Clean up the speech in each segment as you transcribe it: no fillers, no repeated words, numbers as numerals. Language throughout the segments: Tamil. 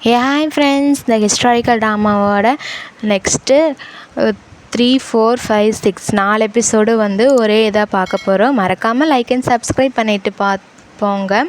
ஹாய் ஃப்ரெண்ட்ஸ், இந்த ஹிஸ்டாரிக்கல் ட்ராமாவோட நெக்ஸ்ட்டு 3, 4, 5, 6 4 எபிசோடு வந்து ஒரே இதாக பார்க்க போகிறோம். மறக்காமல் லைக் அண்ட் சப்ஸ்கிரைப் பண்ணிவிட்டு பார்ப்போங்க.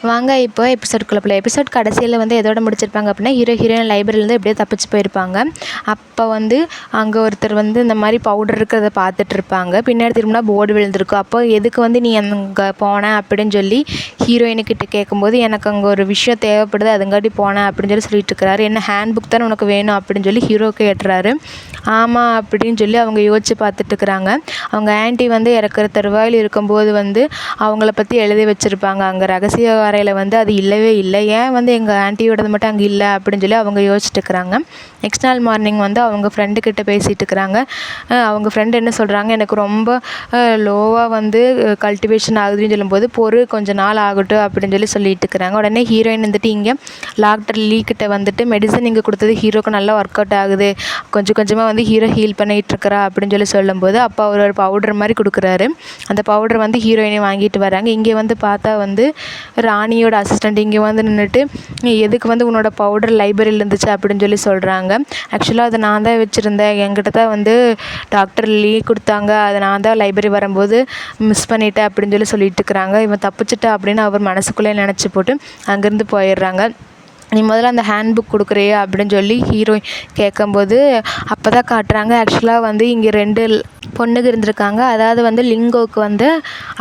வாங்க இப்போ எபிசோடுக்குள்ளே போகலாம். எபிசோட் கடைசியில் வந்து எதோட முடிச்சிருப்பாங்க அப்படின்னா, ஹீரோயின் லைப்ரரியிலேருந்து எப்படியோ தப்பிச்சு போயிருப்பாங்க. அப்போ வந்து அங்கே ஒருத்தர் வந்து இந்த மாதிரி பவுடர் இருக்கிறத பார்த்துட்டு இருப்பாங்க. பின்னாடி திரும்பினா போர்டு விழுந்திருக்கும். அப்போ எதுக்கு வந்து நீ அங்கே போன அப்படின்னு சொல்லி ஹீரோயினுக்கிட்ட கேட்கும்போது, எனக்கு அங்கே ஒரு விஷயம் தேவைப்படுது, அதுங்காட்டி போனேன் அப்படின்னு சொல்லிட்டு இருக்கிறாரு. என்ன ஹேண்ட் புக் தானே உனக்கு வேணும் அப்படின்னு சொல்லி ஹீரோக்கு ஏற்றுறாரு. ஆமாம் அப்படின்னு சொல்லி அவங்க யோசிச்சு பார்த்துட்டுருக்குறாங்க. அவங்க ஆன்ட்டி வந்து இறக்குற தருவாயில் இருக்கும்போது வந்து அவங்கள பற்றி எழுதி வச்சுருப்பாங்க. அங்கே ரகசிய அறையில் வந்து அது இல்லவே இல்லை. ஏன் வந்து எங்கள் ஆன்ட்டியோடது மட்டும் அங்கே இல்லை அப்படின்னு சொல்லி அவங்க யோசிச்சுட்டு இருக்கிறாங்க. நெக்ஸ்ட் நாள் மார்னிங் வந்து அவங்க ஃப்ரெண்டுக்கிட்ட பேசிகிட்டு இருக்கிறாங்க. அவங்க ஃப்ரெண்டு என்ன சொல்கிறாங்க, எனக்கு ரொம்ப லோவாக வந்து கல்டிவேஷன் ஆகுதுன்னு சொல்லும்போது கொஞ்சம் நாள் ஆகட்டும் அப்படின்னு சொல்லிட்டு இருக்கிறாங்க. உடனே ஹீரோயின் வந்துட்டு இங்கே டாக்டர் லீக்கிட்ட வந்துட்டு மெடிசன் இங்கே கொடுத்தது ஹீரோக்கு நல்லா ஒர்க் அவுட் ஆகுது, கொஞ்சம் கொஞ்சமாக வந்து ஹீரோ ஹீல் பண்ணிகிட்ருக்கிறா அப்படின்னு சொல்லும்போது அப்போ அவர் ஒரு பவுடர் மாதிரி கொடுக்குறாரு. அந்த பவுடர் வந்து ஹீரோயினை வாங்கிட்டு வராங்க. இங்கே வந்து பார்த்தா வந்து ராணியோட அசிஸ்டண்ட் இங்கே வந்து நின்றுட்டு, எதுக்கு வந்து உன்னோட பவுடர் லைப்ரரியில் இருந்துச்சு அப்படின்னு சொல்கிறாங்க. ஆக்சுவலாக அதை நான் தான் வச்சுருந்தேன், என்கிட்ட தான் வந்து டாக்டர் லீ கொடுத்தாங்க, அதை நான் தான் லைப்ரரி வரும்போது மிஸ் பண்ணிட்டேன் அப்படின்னு சொல்லிட்டு இருக்கிறாங்க. இவன் தப்பிச்சிட்டா அப்படின்னு அவர் மனசுக்குள்ளே நினச்சி போட்டு அங்கேருந்து போயிடுறாங்க. நீ முதல்ல அந்த ஹேண்ட் புக் கொடுக்குறியா அப்படின்னு சொல்லி ஹீரோயின் கேட்கும்போது அப்போ தான் காட்டுறாங்க. ஆக்சுவலாக வந்து இங்கே 2 பொண்ணுங்க இருந்திருக்காங்க. அதாவது வந்து லிங்கோவுக்கு வந்து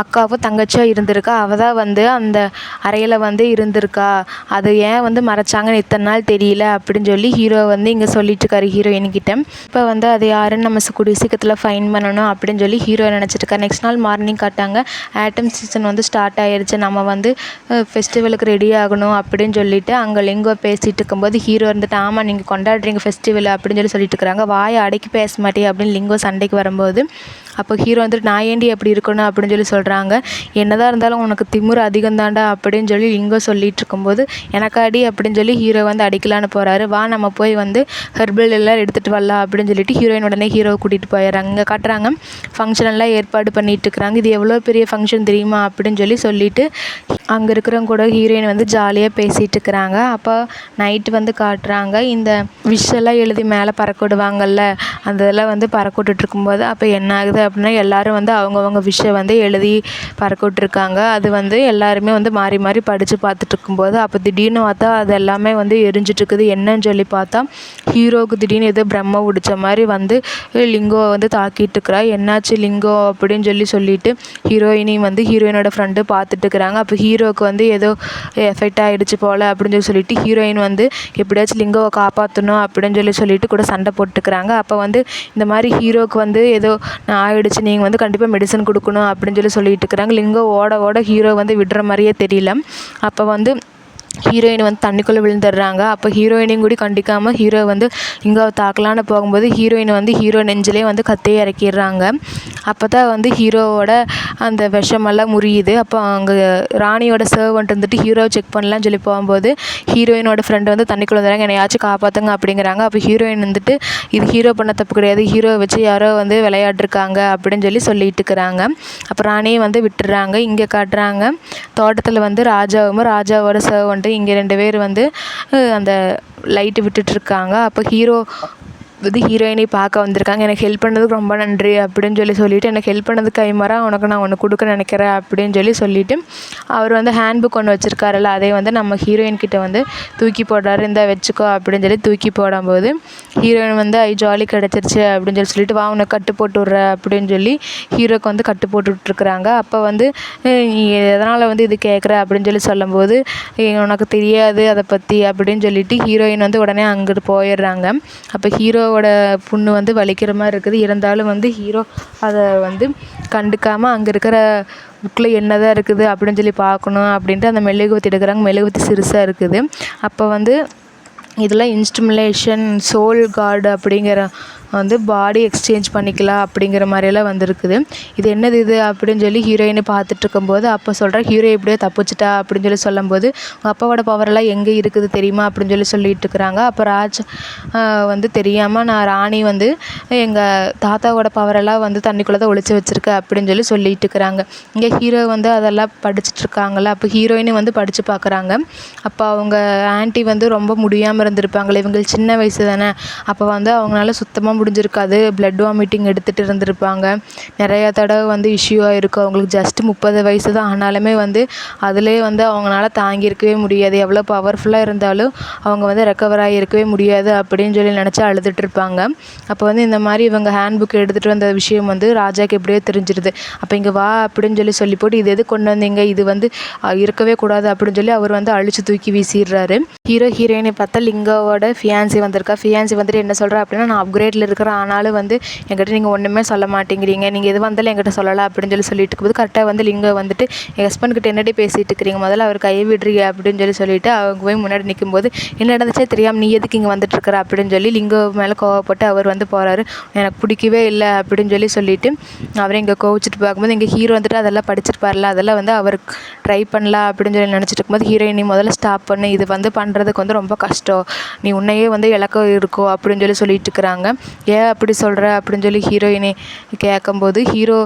அக்காவும் தங்கச்சியும் இருந்திருக்கா. அவள் தான் வந்து அந்த அறையில் வந்து இருந்திருக்கா. அது ஏன் வந்து மறைச்சாங்கன்னு இத்தனை நாள் தெரியல அப்படின்னு சொல்லி ஹீரோ வந்து இங்கே சொல்லிட்டு இருக்காரு ஹீரோயின்கிட்ட. இப்போ வந்து அது யாருன்னு நம்ம கூடிய சீக்கிரத்தில் ஃபைன் பண்ணணும் அப்படின்னு சொல்லி ஹீரோ நினச்சிட்ருக்காரு. நெக்ஸ்ட் நாள் மார்னிங் காட்டாங்க. ஆட்டம் சீசன் வந்து ஸ்டார்ட் ஆயிடுச்சு, நம்ம வந்து ஃபெஸ்டிவலுக்கு ரெடி ஆகணும் அப்படின்னு சொல்லிட்டு அங்கே லிங்கோ பேசிகிட்டு இருக்கும்போது ஹீரோ இருந்துட்டு, ஆமாம் நீங்கள் கொண்டாடுறீங்க ஃபெஸ்டிவல் அப்படின்னு சொல்லிட்டு இருக்கிறாங்க. வாயை அடக்கி பேச மாட்டே அப்படின்னு லிங்கோ சண்டைக்கு வரும்போது அப்போ ஹீரோ வந்துட்டு, நான் ஏண்டி அப்படி இருக்கணும் அப்படின்னு சொல்கிறாங்க. என்னதான் இருந்தாலும் உனக்கு திமிரு அதிகம் தாண்டா அப்படின்னு சொல்லி லிங்கோ சொல்லிட்டு இருக்கும்போது எனக்காடி அப்படின்னு சொல்லி ஹீரோ வந்து அடிக்கலான்னு போகிறாரு. வா நம்ம போய் வந்து ஹெர்பல் எல்லாம் எடுத்துகிட்டு வரலாம் அப்படின்னு சொல்லிட்டு ஹீரோயின் உடனே ஹீரோவை கூட்டிகிட்டு போயிடுறாங்க. இங்கே காட்டுறாங்க ஃபங்க்ஷன் எல்லாம் ஏற்பாடு பண்ணிகிட்டு இருக்கிறாங்க. இது எவ்வளோ பெரிய ஃபங்க்ஷன் தெரியுமா அப்படின்னு சொல்லிட்டு அங்கே இருக்கிறவங்க கூட ஹீரோயின் வந்து ஜாலியாக பேசிகிட்டு இருக்கிறாங்க. அப்போ நைட்டு வந்து காட்டுறாங்க, இந்த விஷெல்லாம் எழுதி மேலே பறக்க விடுவாங்கல்ல, அந்த இதெல்லாம் வந்து பறக்க விட்டுட்டு இருக்கும்போது அப்போ என்ன ஆகுது அப்படின்னா, எல்லோரும் வந்து அவங்கவுங்க விஷை வந்து எழுதி பறக்க விட்டுருக்காங்க. அது வந்து எல்லாருமே வந்து மாறி மாறி படித்து பார்த்துட்டு இருக்கும்போது அப்போ திடீர்னு பார்த்தா அது எல்லாமே வந்து எரிஞ்சிட்ருக்குது. என்னன்னு சொல்லி பார்த்தா ஹீரோவுக்கு திடீர்னு ஏதோ பிரம்ம பிடிச்ச மாதிரி வந்து லிங்கோ வந்து தாக்கிட்டு இருக்கிறா. என்னாச்சு லிங்கோ அப்படின்னு சொல்லிட்டு ஹீரோயினையும் வந்து ஹீரோயினோட ஃப்ரெண்டு பார்த்துட்டு இருக்கிறாங்க. அப்போ ஹீரோவுக்கு வந்து ஏதோ எஃபெக்ட் ஆகிடுச்சு போல் அப்படின்னு சொல்லிட்டு ஹீரோயின் வந்து எப்படியாச்சும் லிங்கோவை காப்பாற்றணும் அப்படின்னு சொல்லிட்டு கூட சண்டை போட்டுக்கிறாங்க. அப்போ வந்து இந்த மாதிரி ஹீரோவுக்கு வந்து ஏதோ ஆகிடுச்சு, நீங்கள் வந்து கண்டிப்பாக மெடிசன் கொடுக்கணும் அப்படின்னு சொல்லிட்டு இருக்கிறாங்க. லிங்கோ ஓட ஹீரோ வந்து விடுற மாதிரியே தெரியல. அப்போ வந்து ஹீரோயின் வந்து தண்ணிக்குள்ளே விழுந்துடுறாங்க. அப்போ ஹீரோயினையும் கூட கண்டிக்காமல் ஹீரோ வந்து லிங்கோவை தாக்கலான்னு போகும்போது ஹீரோயின் வந்து ஹீரோ நெஞ்சிலே வந்து கத்தையை இறக்கிடுறாங்க. அப்போ தான் வந்து ஹீரோவோட அந்த விஷமெல்லாம் முறியுது. அப்போ அங்கே ராணியோட சர்வெண்ட் வந்துட்டு ஹீரோவை செக் பண்ணலான்னு சொல்லி போகும்போது ஹீரோயினோட ஃப்ரெண்டு வந்து தண்ணிக்குள்ளே வந்துடுறாங்க, என்னையாச்சும் காப்பாற்றுங்க அப்படிங்கிறாங்க. அப்போ ஹீரோயின் வந்துட்டு இது ஹீரோ பண்ண தப்பு கிடையாது, ஹீரோவை வச்சு யாரோ வந்து விளையாடிருக்காங்க அப்படின்னு சொல்லிட்டு இருக்கிறாங்க. அப்போ ராணியை வந்து விட்டுடுறாங்க. இங்கே காட்டுறாங்க தோட்டத்தில் வந்து ராஜாவோட சர்வெண்ட் இங்கே 2 பேர் வந்து அந்த லைட்டு விட்டுட்ருக்காங்க. அப்போ ஹீரோ வந்து ஹீரோயினை பார்க்க வந்திருக்காங்க. எனக்கு ஹெல்ப் பண்ணதுக்கு ரொம்ப நன்றி அப்படின்னு சொல்லிட்டு எனக்கு ஹெல்ப் பண்ணதுக்கு கைமாறா உனக்கு நான் ஒன்று கொடுக்க நினைக்கிறேன் அப்படின்னு சொல்லிட்டு அவர் வந்து ஹேண்ட் புக் ஒன்று வச்சுருக்காருல்ல, அதை வந்து நம்ம ஹீரோயின்கிட்ட வந்து தூக்கி போடுறாரு. இந்த வச்சுக்கோ அப்படின்னு தூக்கி போடும்போது ஹீரோயின் வந்து ஜாலி கிடச்சிருச்சு அப்படின்னு சொல்லிட்டு வா உனக்கு கட்டு போட்டு விட்ற அப்படின்னு ஹீரோக்கு வந்து கட்டு போட்டுட்ருக்குறாங்க. அப்போ வந்து நீ எதனால் வந்து இது கேட்குற அப்படின்னு சொல்லும்போது உனக்கு தெரியாது அதை பற்றி அப்படின்னு சொல்லிட்டு ஹீரோயின் வந்து உடனே அங்கிட்டு போயிடுறாங்க. அப்போ ஹீரோவோட புண்ணு வந்து வலிக்கிற மாதிரி இருக்குது. இருந்தாலும் வந்து ஹீரோ அதை வந்து கண்டுக்காமல் அங்கே இருக்கிற புக்கில் என்ன தான் இருக்குது அப்படின்னு பார்க்கணும் அப்படின்ட்டு அந்த மெழுகுவத்தி எடுக்கிறாங்க. மெழுகுவத்தி சிறுசாக இருக்குது. அப்போ வந்து இதில் இன்ஸ்ட்ருமெண்டேஷன் சோல் கார்டு அப்படிங்கிற வந்து பாடி எக்ஸ்சேஞ்ச் பண்ணிக்கலாம் அப்படிங்கிற மாதிரியெல்லாம் வந்திருக்குது. இது என்னது இது அப்படின்னு சொல்லி ஹீரோயினை பார்த்துட்டு இருக்கும்போது அப்போ சொல்கிறா, ஹீரோ எப்படியோ தப்பிச்சிட்டா அப்படின்னு சொல்லி சொல்லும்போது, உங்கள் அப்பாவோட பவரெல்லாம் எங்கே இருக்குது தெரியுமா அப்படின்னு சொல்லி சொல்லிட்டு இருக்கிறாங்க. அப்போ ராஜ் வந்து தெரியாமல் நான் ராணி வந்து எங்கள் தாத்தாவோட பவரெல்லாம் வந்து தண்ணிக்குள்ளே தான் ஒளிச்சு வச்சுருக்கேன் அப்படின்னு சொல்லி சொல்லிட்டு இருக்கிறாங்க. இங்கே ஹீரோ வந்து அதெல்லாம் படிச்சுட்டு இருக்காங்கல்ல. அப்போ ஹீரோயினை வந்து படித்து பார்க்குறாங்க. அப்போ அவங்க ஆன்ட்டி வந்து ரொம்ப முடியாமல் இருந்திருப்பாங்களே, இவங்களுக்கு சின்ன வயசு தானே, அப்போ வந்து அவங்களால சுத்தமாக முடிஞ்சிருக்காது. பிளட் வாமிட்டிங் எடுத்துகிட்டு இருந்திருப்பாங்க. நிறையா தடவை வந்து இஷ்யூ ஆகிருக்கும். அவங்களுக்கு ஜஸ்ட் 30 வயசு தான் ஆனாலுமே வந்து அதிலே வந்து அவங்களால தாங்கியிருக்கவே முடியாது. எவ்வளோ பவர்ஃபுல்லாக இருந்தாலும் அவங்க வந்து ரெக்கவர் ஆகியிருக்கவே முடியாது அப்படின்னு சொல்லி நினச்சி அழுதுட்டு இருப்பாங்க. அப்போ வந்து இந்த மாதிரி இவங்க ஹேண்ட் புக் எடுத்துகிட்டு வந்த விஷயம் வந்து ராஜாக்கு எப்படியோ தெரிஞ்சிருது. அப்போ இங்கே வா அப்படின்னு சொல்லி போட்டு, இது எது கொண்டு வந்தீங்க, இது வந்து இருக்கவே கூடாது அப்படின்னு சொல்லி அவர் வந்து அழிச்சு தூக்கி வீசிடுறாரு. ஹீரோ ஹீரோயினை பார்த்தா லிங்கோவோட ஃபியான்சி வந்திருக்கா. ஃபியான்சி வந்துட்டு என்ன சொல்கிறா அப்படின்னா, நான் அப்கிரேடில் இருக்கிறேன், ஆனாலும் வந்து என்கிட்ட நீங்கள் ஒன்றுமே சொல்ல மாட்டேங்கிறீங்க, நீங்கள் எது வந்தாலும் என்கிட்ட சொல்லலாம் அப்படின்னு சொல்லிட்டு இருக்கும்போது கரெக்டாக வந்து லிங்கோ வந்துட்டு, எங்கள் ஹஸ்பண்ட் கிட்ட என்னடி பேசிகிட்டு இருக்கிறீங்க, முதல்ல அவர் கையை விடுறீங்க அப்படின்னு சொல்லிட்டு அவங்க போய் முன்னாடி நிற்கும்போது, என்ன நடந்துச்சே தெரியாமல் நீ எதுக்கு இங்கே வந்துட்டு இருக்கிற அப்படின்னு சொல்லி லிங்கோ மேலே கோவப்பட்டு அவர் வந்து போகிறாரு. எனக்கு பிடிக்கவே இல்லை அப்படின்னு சொல்லிட்டு அவரை இங்கே கோவிச்சிட்டு பார்க்கும்போது, இங்கே ஹீரோ வந்துட்டு அதெல்லாம் படிச்சிருப்பார்ல, அதெல்லாம் வந்து அவர் ட்ரை பண்ணலாம் அப்படின்னு சொல்லி நினச்சிட்டு இருக்கும்போது, ஹீரோயின் நீ முதல்ல ஸ்டாப் பண்ணு, இது வந்து பண்ணுறதுக்கு வந்து ரொம்ப கஷ்டம், நீ உன்னையே வந்து இழக்க இருக்கோ அப்படின்னு சொல்லிட்டு இருக்கிறாங்க. ஏன் அப்படி சொல்கிற அப்படின்னு சொல்லி ஹீரோயினை கேட்கும்போது ஹீரோ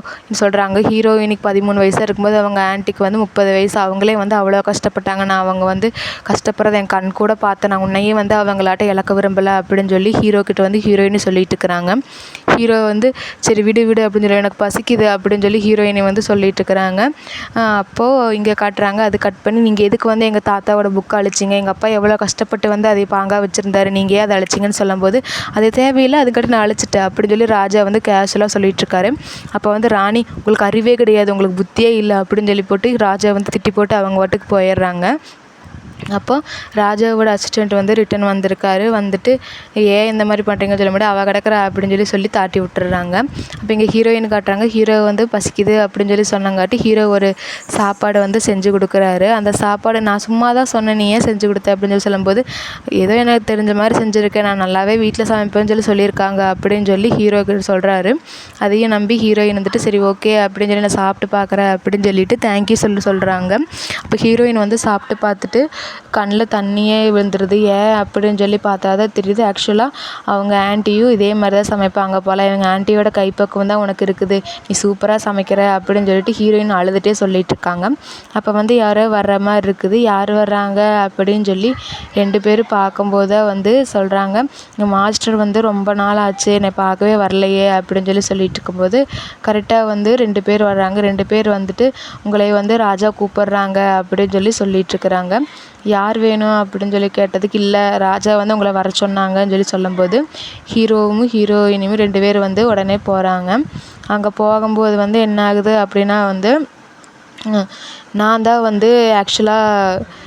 சொல்கிறாங்க, ஹீரோயினுக்கு 13 வயசாக இருக்கும்போது அவங்க ஆன்ட்டிக்கு வந்து 30 வயசு, அவங்களே வந்து அவ்வளோ கஷ்டப்பட்டாங்க, நான் அவங்க வந்து கஷ்டப்படுறத என் கண் கூட பார்த்தேன், நான் உன்னையே வந்து அவங்களாட்ட இழக்க விரும்பலை அப்படின்னு சொல்லி ஹீரோ கிட்ட வந்து ஹீரோயினு சொல்லிட்டு இருக்கிறாங்க. ஹீரோ வந்து சரி விடு அப்படின்னு சொல்லி, எனக்கு பசிக்குது அப்படின்னு சொல்லி ஹீரோயினை வந்து சொல்லிட்டு இருக்கிறாங்க. அப்போது இங்கே காட்டுறாங்க, அது கட் பண்ணி, நீங்கள் எதுக்கு வந்து எங்கள் தாத்தாவோட புக்கை அழிச்சிங்க, எங்கள் அப்பா எவ்வளோ கஷ்டப்பட்டு வந்து அதை பாங்காக வச்சுருந்தாரு, நீங்கள் ஏன் அதை அழிச்சிங்கன்னு சொல்லும்போது, அது தேவையில்லை அதுக்கிட்ட நான் அழிச்சிட்டேன் அப்படின்னு சொல்லி ராஜா வந்து கேஷுவலாக சொல்லிகிட்ருக்காரு. அப்போ வந்து ராணி, உங்களுக்கு அறிவே கிடையாது, உங்களுக்கு புத்தியே இல்லை அப்படின்னு சொல்லி போட்டு ராஜா வந்து திட்டி போட்டு அவங்க வாட்டுக்கு போயிடுறாங்க. அப்போ ராஜாவோட அசிஸ்டண்ட் வந்து ரிட்டன் வந்திருக்காரு. வந்துட்டு ஏன் இந்த மாதிரி பண்ணுறீங்கன்னு சொல்ல முடியாது, அவள் கிடக்குறா அப்படின்னு சொல்லி தாட்டி விட்டுறாங்க. அப்போ இங்கே ஹீரோயின் காட்டுறாங்க. ஹீரோ வந்து பசிக்குது அப்படின்னு சொன்னங்காட்டி ஹீரோ ஒரு சாப்பாடு வந்து செஞ்சு கொடுக்குறாரு. அந்த சாப்பாடு நான் சும்மா தான் சொன்னேன், நீ ஏன் செஞ்சு கொடுத்த அப்படின்னு சொல்லும்போது, ஏதோ எனக்கு தெரிஞ்ச மாதிரி செஞ்சுருக்கேன், நான் நல்லாவே வீட்டில் சமைப்பேன்னு சொல்லியிருக்காங்க அப்படின்னு சொல்லி ஹீரோ சொல்கிறாரு. அதையும் நம்பி ஹீரோயின் வந்துட்டு சரி ஓகே அப்படின்னு சொல்லி நான் சாப்பிட்டு பார்க்குறேன் அப்படின்னு சொல்லிட்டு தேங்க்யூ சொல்கிறாங்க. அப்போ ஹீரோயின் வந்து சாப்பிட்டு பார்த்துட்டு கண்ணில் தண்ணியே விழுந்துருது. ஏன் அப்படின்னு சொல்லி பார்த்தா தான் தெரியுது, ஆக்சுவலாக அவங்க ஆன்ட்டியும் இதே மாதிரி தான் சமைப்பாங்க போல், எங்கள் ஆன்ட்டியோட கைப்பக்குவம் தான் உனக்கு இருக்குது, நீ சூப்பராக சமைக்கிற அப்படின்னு சொல்லிட்டு ஹீரோயின் அழுதுகிட்டே சொல்லிட்டு இருக்காங்க. அப்போ வந்து யாரோ வர்ற மாதிரி இருக்குது. யார் வர்றாங்க அப்படின்னு சொல்லி 2 பேரும் பார்க்கும்போது தான் வந்து சொல்கிறாங்க, எங்கள் மாஸ்டர் வந்து ரொம்ப நாள் ஆச்சு என்னை பார்க்கவே வரலையே அப்படின்னு சொல்லிட்டு இருக்கும்போது கரெக்டாக வந்து 2 பேர் வர்றாங்க. 2 பேர் வந்துட்டு உங்களை வந்து ராஜா கூப்பிட்றாங்க அப்படின்னு சொல்லிட்டுருக்குறாங்க. யார் வேணும் அப்படின்னு சொல்லி கேட்டதுக்கு, இல்லை ராஜா வந்து உங்களை வர சொன்னாங்கன்னு சொல்லும்போது ஹீரோவும் ஹீரோயினும் 2 பேர் வந்து உடனே போகிறாங்க. அங்கே போகும்போது வந்து என்ன ஆகுது அப்படின்னா வந்து, நான் தான் வந்து ஆக்சுவலாக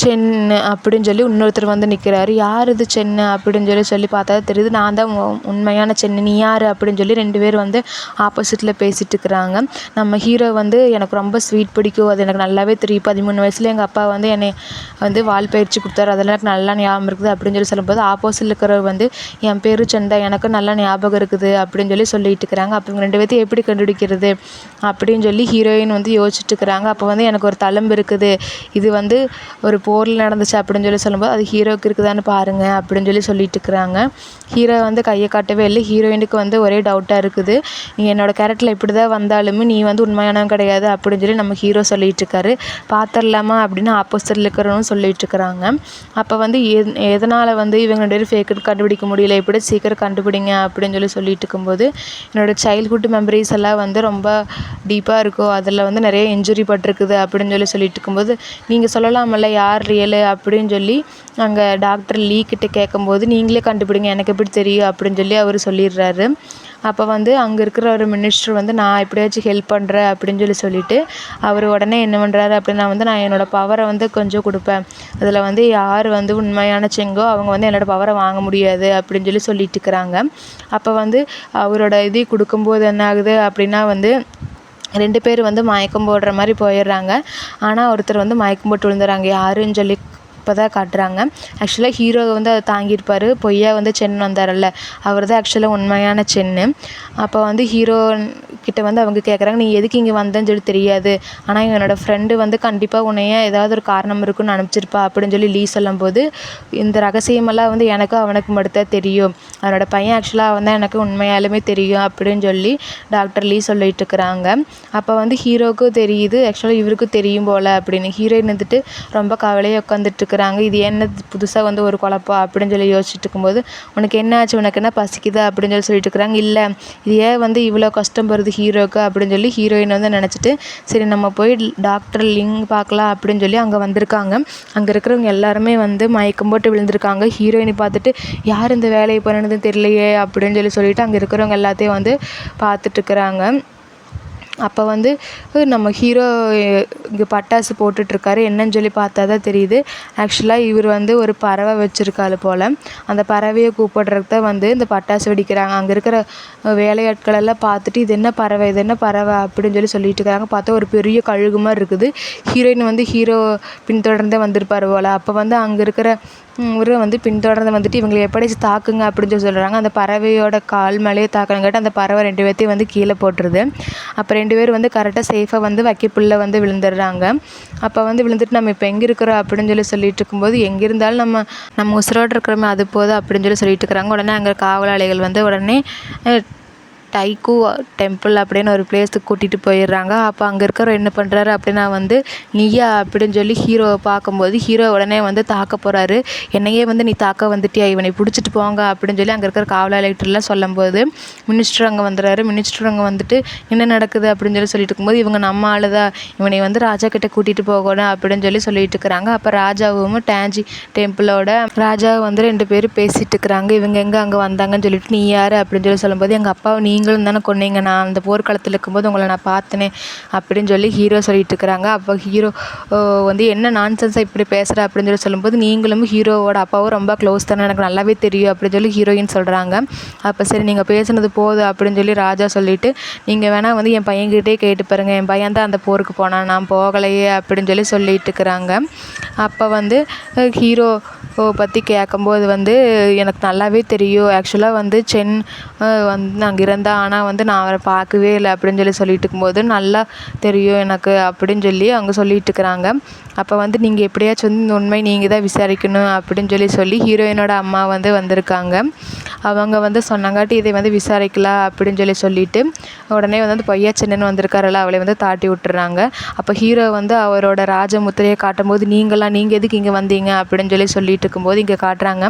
சென்னு அப்படின்னு சொல்லி இன்னொருத்தர் வந்து நிற்கிறாரு. யார் இது சென்னு அப்படின்னு சொல்லி பார்த்தா தெரியுது, நான் தான் உண்மையான சென்னு, நீ யார் அப்படின்னு சொல்லி 2 பேர் வந்து ஆப்போசிட்டில் பேசிகிட்டு இருக்கிறாங்க. நம்ம ஹீரோ வந்து எனக்கு ரொம்ப ஸ்வீட் பிடிக்கும், அது எனக்கு நல்லாவே தெரியும், 13 வயசில் எங்கள் அப்பா வந்து என்னை வந்து வால் பயிற்சி கொடுத்தாரு, அதெல்லாம் எனக்கு நல்லா ஞாபகம் இருக்குது அப்படின்னு சொல்லும்போது, ஆப்போசிட்டில் இருக்கிறவர் வந்து என் பேர் செண்டா, எனக்கும் நல்லா ஞாபகம் இருக்குது அப்படின்னு சொல்லிட்டு இருக்கிறாங்க. அப்போ இவங்க 2 பேர்த்தையும் எப்படி கண்டுபிடிக்கிறது அப்படின்னு சொல்லி ஹீரோயின் வந்து யோசிச்சுட்டு இருக்கிறாங்க. அப்போ வந்து எனக்கு ஒரு தழும்பு இருக்குது, இது வந்து ஒரு போரில் நடந்துச்சு அப்படின்னு சொல்லும்போது, அது ஹீரோவுக்கு இருக்குதான்னு பாருங்கள் அப்படின்னு சொல்லிட்டு இருக்கிறாங்க. ஹீரோ வந்து கையை காட்டவே இல்லை. ஹீரோயினுக்கு வந்து ஒரே டவுட்டாக இருக்குது, நீ என்னோடய கேரக்டரில் இப்படி தான் வந்தாலுமே நீ வந்து உண்மையானவன் கிடையாது அப்படின்னு நம்ம ஹீரோ சொல்லிட்டு இருக்காரு. பார்த்துடலாமா அப்படின்னு ஆப்போசிட்டில் இருக்கிறவங்க சொல்லிட்டு இருக்கிறாங்க. அப்போ வந்து எதனால் வந்து இவங்க 2 பேரும் ஃபேக்குன்னு கண்டுபிடிக்க முடியல, எப்படி சீக்கிரம் கண்டுபிடிங்க அப்படின்னு சொல்லிட்டு இருக்கும்போது, என்னோடய சைல்ட்ஹுட் மெமரிஸ் எல்லாம் வந்து ரொம்ப டீப்பாக இருக்கும், அதில் வந்து நிறைய இன்ஜுரி பட்டிருக்குது அப்படின்னு சொல்லிட்டு இருக்கும்போது, நீங்கள் சொல்லலாமல்ல யார் ரியலு அப்படின்னு சொல்லி அங்கே டாக்டர் லீ கிட்ட கேட்கும்போது, நீங்களே கண்டுபிடிங்க எனக்கு எப்படி தெரியும் அப்படின்னு அவர் சொல்லிடுறாரு. அப்போ வந்து அங்கே இருக்கிற ஒரு மினிஸ்டர் வந்து, நான் எப்படியாச்சும் ஹெல்ப் பண்ணுறேன் அப்படின்னு சொல்லிட்டு அவர் உடனே என்ன பண்ணுறாரு அப்படின்னா வந்து, நான் என்னோடய பவரை வந்து கொஞ்சம் கொடுப்பேன், அதில் வந்து யார் வந்து உண்மையான செங்கோ அவங்க வந்து என்னோடய பவரை வாங்க முடியாது அப்படின்னு சொல்லிட்டு இருக்கிறாங்க. அப்போ வந்து அவரோட இது கொடுக்கும்போது என்ன ஆகுது அப்படின்னா வந்து 2 பேர் வந்து மயக்கம் போடுற மாதிரி போயிடுறாங்க. ஆனால் ஒருத்தர் வந்து மயக்கம் போட்டு விழுந்துறாங்க. யாருன்னு சொல்லி இப்போ தான் காட்டுறாங்க. ஆக்சுவலாக ஹீரோ வந்து அதை தாங்கியிருப்பார். பொய்யா வந்து சென் வந்தார்ல, அவர் தான் ஆக்சுவலாக உண்மையான சென்னு. அப்போ வந்து ஹீரோ கிட்ட வந்து அவங்க கேட்குறாங்க, நீ எதுக்கு இங்கே வந்தேன்னு சொல்லி தெரியாது, ஆனால் என்னோடய ஃப்ரெண்டு வந்து கண்டிப்பாக உன்னைய ஏதாவது ஒரு காரணம் இருக்குன்னு அனுப்பிச்சிருப்பா அப்படின்னு சொல்லி லீ சொல்லும்போது, இந்த ரகசியமெல்லாம் வந்து எனக்கும் அவனுக்கு மட்டும்தான் தெரியும், அவனோட பையன் ஆக்சுவலாக அவன் தான் எனக்கு உண்மையாலுமே தெரியும் அப்படின்னு சொல்லி டாக்டர் லீ சொல்லிட்டு இருக்கிறாங்க. அப்போ வந்து ஹீரோவுக்கும் தெரியுது, ஆக்சுவலாக இவருக்கும் தெரியும் போல் அப்படின்னு. ஹீரோயின் வந்துட்டு ரொம்ப கவலையாக உட்காந்துட்டு இருக்கிறாங்க. இது என்ன புதுசாக வந்து ஒரு குழப்பம் அப்படின்னு சொல்லி யோசிச்சுட்டு இருக்கும்போது, உனக்கு என்ன ஆச்சு, உனக்கு என்ன பசிக்குதா அப்படின்னு சொல்லி சொல்லிட்டு இருக்கிறாங்க. இல்லை, இது ஏன் வந்து இவ்வளோ கஷ்டம் வருது ஹீரோவுக்கு அப்படின்னு சொல்லி ஹீரோயின் வந்து நினச்சிட்டு, சரி நம்ம போய் டாக்டர் லிங் பார்க்கலாம் அப்படின்னு சொல்லி அங்கே வந்திருக்காங்க. அங்கே இருக்கிறவங்க எல்லாருமே வந்து மயக்கம் போட்டு விழுந்திருக்காங்க. ஹீரோயினை பார்த்துட்டு, யார் இந்த வேலையை பண்ணணுதுன்னு தெரியலையே அப்படின்னு சொல்லிட்டு அங்கே இருக்கிறவங்க எல்லாத்தையும் வந்து பார்த்துட்ருக்குறாங்க. அப்போ வந்து நம்ம ஹீரோ இங்கே பட்டாசு போட்டுட்ருக்காரு. என்னன்னு சொல்லி பார்த்தா தான் தெரியுது, ஆக்சுவலாக இவர் வந்து ஒரு பறவை வச்சுருக்காரு போல். அந்த பறவையை கூப்பிடுறதுக்கு தான் வந்து இந்த பட்டாசு வெடிக்கிறாங்க. அங்கே இருக்கிற வேலையாட்கள் எல்லாம் பார்த்துட்டு, இது என்ன பறவை, இது என்ன பறவை அப்படின்னு சொல்லிட்டு இருக்காங்க. பார்த்தா ஒரு பெரிய கழுகு மாதிரி இருக்குது. ஹீரோயின் வந்து ஹீரோ பின்தொடர்ந்தே வந்திருப்பார் போல். அப்போ வந்து அங்கே இருக்கிற இவரு வந்து பின்தொடர்ந்து வந்துட்டு இவங்களை எப்படியாச்சும் தாக்குங்க அப்படின்னு சொல்கிறாங்க. அந்த பறவையோட கால் மேலேயே தாக்கணும் கேட்டு அந்த பறவை 2 பேர்த்தையும் வந்து கீழே போட்டுருது. அப்போ 2 பேர் வந்து கரெக்டாக சேஃபாக வந்து வைக்கப்புல்ல வந்து விழுந்துடுறாங்க. அப்போ வந்து விழுந்துட்டு, நம்ம இப்போ எங்கே இருக்கிறோம் அப்படின்னு சொல்லிட்டு இருக்கும்போது, எங்கே இருந்தாலும் நம்ம உசுரோடு இருக்கிறோமே அது போதும் அப்படின்னு சொல்லிட்டு இருக்கிறாங்க. உடனே அங்கே காவலாளிகள் வந்து உடனே டைக்கு டெம்பிள் அப்படின்னு ஒரு பிளேஸுக்கு கூட்டிகிட்டு போயிடுறாங்க. அப்போ அங்கே இருக்கிறவர் என்ன பண்ணுறாரு அப்படின்னா வந்து, நீயா அப்படின்னு சொல்லி ஹீரோவை பார்க்கும்போது ஹீரோ உடனே வந்து தாக்க போகிறாரு. என்னையே வந்து நீ தாக்க வந்துட்டியா, இவனை பிடிச்சிட்டு போங்க அப்படின்னு சொல்லி அங்கே இருக்கிற காவலாளிகிட்டலாம் சொல்லும்போது, மினிஸ்டர் அங்கே வந்துடுறாரு. மினிஸ்டர் அங்கே வந்துட்டு, என்ன நடக்குது அப்படின்னு சொல்லிட்டு இருக்கும்போது, இவங்க நம்ம ஆளுதான், இவனை வந்து ராஜா கிட்டே கூட்டிகிட்டு போகணும் அப்படின்னு சொல்லிட்டு இருக்கிறாங்க. அப்போ ராஜாவும் டாஞ்சி டெம்பிளோட ராஜாவை வந்து 2 பேரும் பேசிகிட்டு இருக்கிறாங்க. இவங்க எங்கே அங்கே வந்தாங்கன்னு சொல்லிட்டு, நீ யார் அப்படின்னு சொல்லும்போது, எங்கள் அப்பாவை நீங்களும் தானே கொன்னீங்க, நான் அந்த போர்க்களத்தில் இருக்கும்போது உங்களை நான் பார்த்தேனே அப்படின்னு சொல்லி ஹீரோ சொல்லிட்டு இருக்கிறாங்க. அப்போ ஹீரோ வந்து என்ன நான்சென்ஸாக இப்படி பேசுகிற அப்படின்னு சொல்லும்போது, நீங்களும் ஹீரோவோட அப்பாவும் ரொம்ப க்ளோஸ் தானே, எனக்கு நல்லாவே தெரியும் அப்படின்னு சொல்லி ஹீரோயின் சொல்கிறாங்க. அப்போ சரி நீங்கள் பேசுனது போதும் அப்படின்னு சொல்லி ராஜா சொல்லிவிட்டு, நீங்கள் வேணால் வந்து என் பையன்கிட்டே கேட்டு பாருங்கள், என் பையன் தான் அந்த போருக்கு போனான், நான் போகலையே அப்படின்னு சொல்லிட்டு இருக்கிறாங்க. அப்போ வந்து ஹீரோ பற்றி கேட்கும்போது வந்து, எனக்கு நல்லாவே தெரியும், ஆக்சுவலாக வந்து சென் வந்து அங்கே இருந்தால், ஆனால் வந்து நான் அவரை பார்க்கவே இல்லை அப்படின்னு சொல்லிட்டு இருக்கும்போது, நல்லா தெரியும் எனக்கு அப்படின்னு சொல்லி அவங்க சொல்லிட்டு இருக்கிறாங்க. அப்போ வந்து நீங்கள் எப்படியாச்சும் வந்து இந்த உண்மை நீங்கள் தான் விசாரிக்கணும் அப்படின்னு சொல்லி ஹீரோயினோட அம்மா வந்து வந்திருக்காங்க. அவங்க வந்து சொன்னாங்காட்டி இதை வந்து விசாரிக்கலாம் அப்படின்னு சொல்லிட்டு உடனே வந்து பொய்யா சென்னு வந்திருக்காருல்ல, அவளை வந்து தாட்டி விட்டுறாங்க. அப்போ ஹீரோ வந்து அவரோட ராஜமுத்திரையை காட்டும்போது, நீங்கள் எதுக்கு இங்கே வந்தீங்க அப்படின்னு சொல்லிட்டு இருக்கும்போது இங்கே காட்டுறாங்க,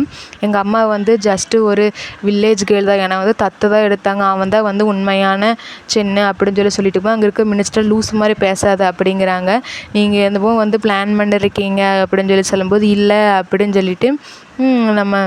எங்கள் அம்மா வந்து ஜஸ்ட்டு ஒரு வில்லேஜ் கேர்ள் தான், என்னை வந்து தத்து தான் எடுத்தாங்க, அவன் தான் வந்து உண்மையான சென்னு அப்படின்னு சொல்லிட்டு இருக்கும்போது அங்கே இருக்க மினிஸ்டர் லூஸ் மாதிரி பேசாத அப்படிங்கிறாங்க. நீங்கள் என்னவோ வந்து பிளான் பண்ணிருக்கீங்க அப்படின்னு சொல்லும்போது, இல்லை அப்படின்னு சொல்லிட்டு நம்ம